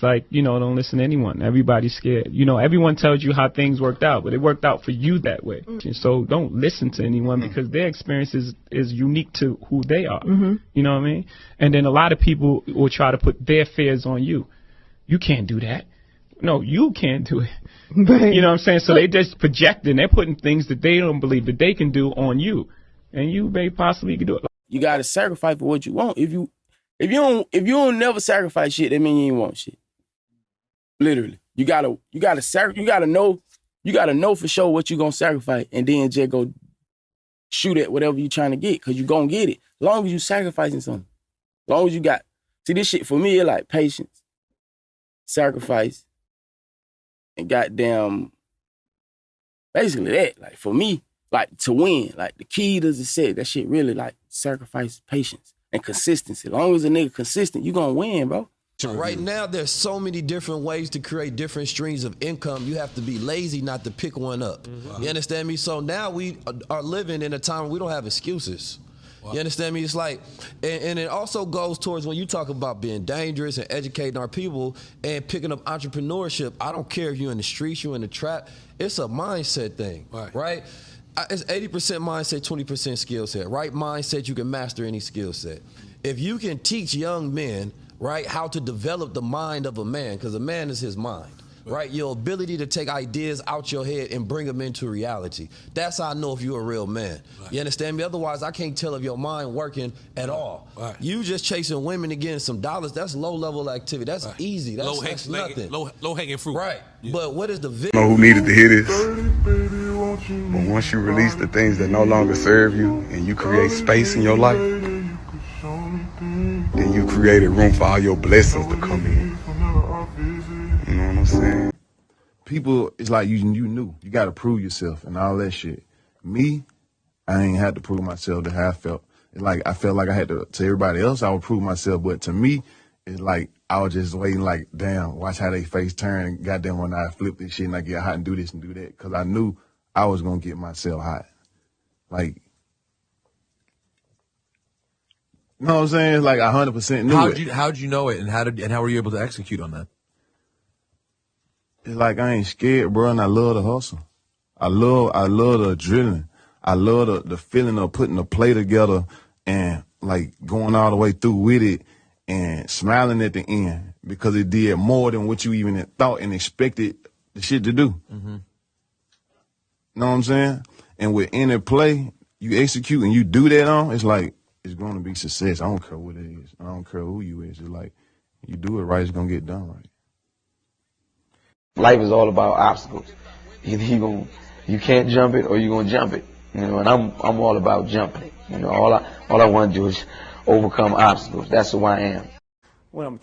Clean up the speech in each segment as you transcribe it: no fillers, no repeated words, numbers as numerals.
like, don't listen to anyone. Everybody's scared. Everyone tells you how things worked out, but it worked out for you that way. So don't listen to anyone because their experience is unique to who they are. You know what I mean? And then a lot of people will try to put their fears on you. You can't do that. No, you can't do it. You know what I'm saying? So they just projecting. They're putting things that they don't believe that they can do on you. And you may possibly can do it. You got to sacrifice for what you want. If you don't never sacrifice shit, that means you ain't want shit. Literally. You gotta know for sure what you gonna sacrifice and then just go shoot at whatever you trying to get, because you gonna get it. As long as you sacrificing something. As long as you got, see, this shit for me, it's like patience, sacrifice, and goddamn, basically that. Like for me, like to win, like the key to success, that shit really like sacrifice, patience, and consistency. As long as a nigga consistent, you gonna win, bro. Right now, there's so many different ways to create different streams of income. You have to be lazy not to pick one up. You understand me? So now we are living in a time where we don't have excuses. You understand me? It's like, and it also goes towards when you talk about being dangerous and educating our people and picking up entrepreneurship. I don't care if you're in the streets, you're in the trap. It's a mindset thing, right? It's 80% mindset, 20% skill set. Right mindset, you can master any skill set. If you can teach young men, right, how to develop the mind of a man, because a man is his mind, right? Your ability to take ideas out your head and bring them into reality. That's how I know if you're a real man. You understand me? Otherwise, I can't tell if your mind working at all. You just chasing women and getting some dollars, that's low-level activity. That's easy. That's nothing. Low-hanging fruit. Right. Yeah. But what is the vision? I don't know who needed to hear this, but once you release the things that no longer serve you and you create space in your life, then you created room for all your blessings to come in. You know what I'm saying? People, it's like you knew. You got to prove yourself and all that shit. Me, I ain't had to prove myself to how I felt. It's like I felt like I had to everybody else, I would prove myself. But to me, it's like I was just waiting like, damn, watch how they face turn. And goddamn, when I flip this shit and I get hot and do this and do that. Because I knew I was going to get myself hot. Like, you know what I'm saying? Like 100% knew it. How'd you know it, and how were you able to execute on that? It's like I ain't scared, bro, and I love the hustle. I love the adrenaline. I love the feeling of putting the play together and like going all the way through with it and smiling at the end because it did more than what you even had thought and expected the shit to do. Know what I'm saying? And with any play you execute and you do that on, it's like, it's going to be success. I don't care what it is. I don't care who you is. It's like, you do it right, it's going to get done right. Life is all about obstacles. You can't jump it or you're going to jump it. And I'm all about jumping. All I want to do is overcome obstacles. That's who I am. I'm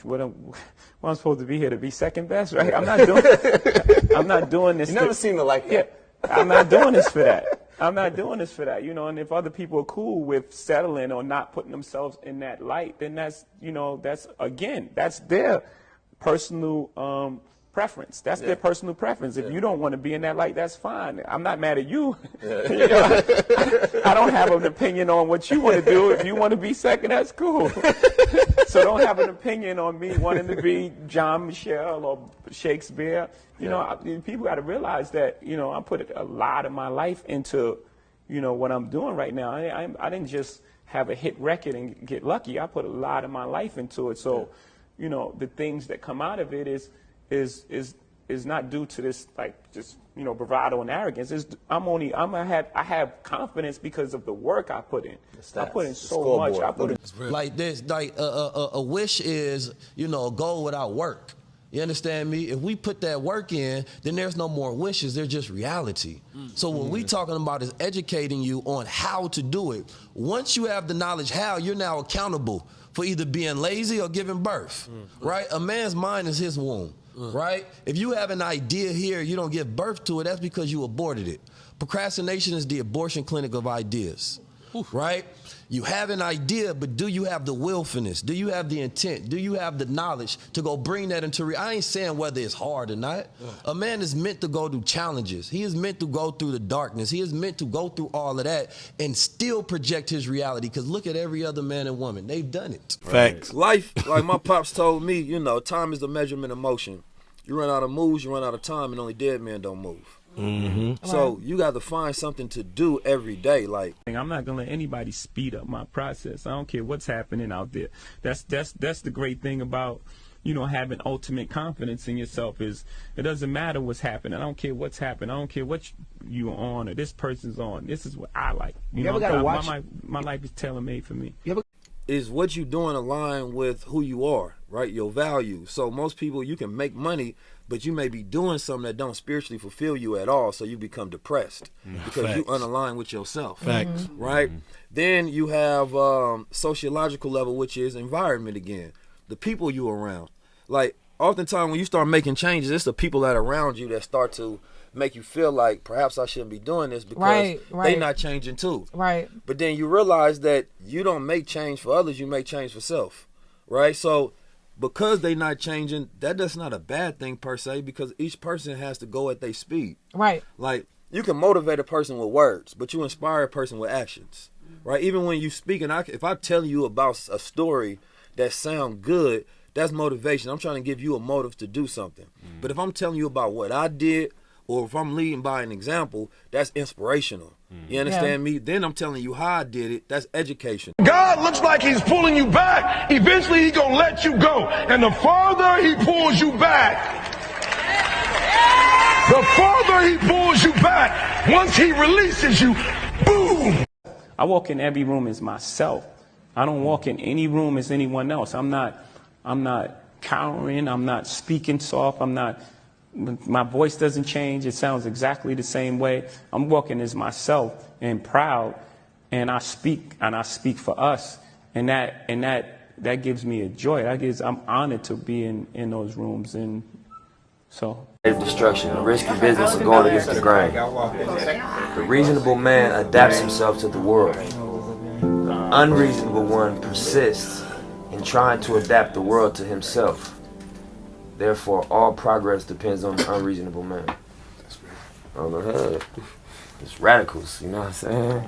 supposed to be here to be second best, right? I'm not doing this. You never seem to like that. Yeah, I'm not doing this for that. I'm not doing this for that, and if other people are cool with settling or not putting themselves in that light, then that's their personal preference. That's their personal preference. If you don't want to be in that light, that's fine. I'm not mad at you. I don't have an opinion on what you want to do. If you want to be second, that's cool. So don't have an opinion on me wanting to be John Michelle or Shakespeare. People got to realize that, I put a lot of my life into, what I'm doing right now. I didn't just have a hit record and get lucky. I put a lot of my life into it. So, the things that come out of it is not due to this, bravado and arrogance. I have confidence because of the work I put in. I put in so much. Like this, a wish is, a goal without work. You understand me? If we put that work in, then there's no more wishes. They're just reality. So what we talking about is educating you on how to do it. Once you have the knowledge how, you're now accountable for either being lazy or giving birth, right? A man's mind is his womb, right? If you have an idea here, you don't give birth to it, that's because you aborted it. Procrastination is the abortion clinic of ideas, right? You have an idea, but do you have the willfulness? Do you have the intent? Do you have the knowledge to go bring that into reality? I ain't saying whether it's hard or not. A man is meant to go through challenges. He is meant to go through the darkness. He is meant to go through all of that and still project his reality. Because look at every other man and woman. They've done it. Facts. Life, like my pops told me, you know, time is the measurement of motion. You run out of moves, you run out of time, and only dead men don't move. Mm-hmm. So you got to find something to do every day. Like, I'm not gonna let anybody speed up my process. I don't care what's happening out there. That's the great thing about, you know, having ultimate confidence in yourself is it doesn't matter what's happening. I don't care what's happening. I don't care what you're on or this person's on. This is what I like. You know, gotta watch. my life is tailor-made for me. is what you doing align with who you are, right? Your values. So most people, you can make money, but you may be doing something that don't spiritually fulfill you at all, so you become depressed because you unaligned with yourself. Facts. Right? Then you have sociological level, which is environment again. The people you around. Like, oftentimes when you start making changes, it's the people that are around you that start to make you feel like perhaps I shouldn't be doing this because they not changing too. Right. But then you realize that you don't make change for others, you make change for self. Right? So because they not changing, that's not a bad thing per se, because each person has to go at their speed. Right. Like, you can motivate a person with words, but you inspire a person with actions. Right? Even when you speak, and if I tell you about a story that sound good, that's motivation. I'm trying to give you a motive to do something. But if I'm telling you about what I did, or if I'm leading by an example, that's inspirational. You understand me? Then I'm telling you how I did it. That's education. God looks like he's pulling you back. Eventually, he's going to let you go. And the farther he pulls you back, once he releases you, boom. I walk in every room as myself. I don't walk in any room as anyone else. I'm not cowering. I'm not speaking soft. My voice doesn't change. It sounds exactly the same way. I'm walking as myself and proud, and I speak for us, and that gives me a joy. I'm honored to be in those rooms, and so. Destruction, a risky business of going against the grain. The reasonable man adapts himself to the world. The unreasonable one persists in trying to adapt the world to himself. Therefore, all progress depends on the unreasonable man. On the head. It's radicals, you know what I'm saying?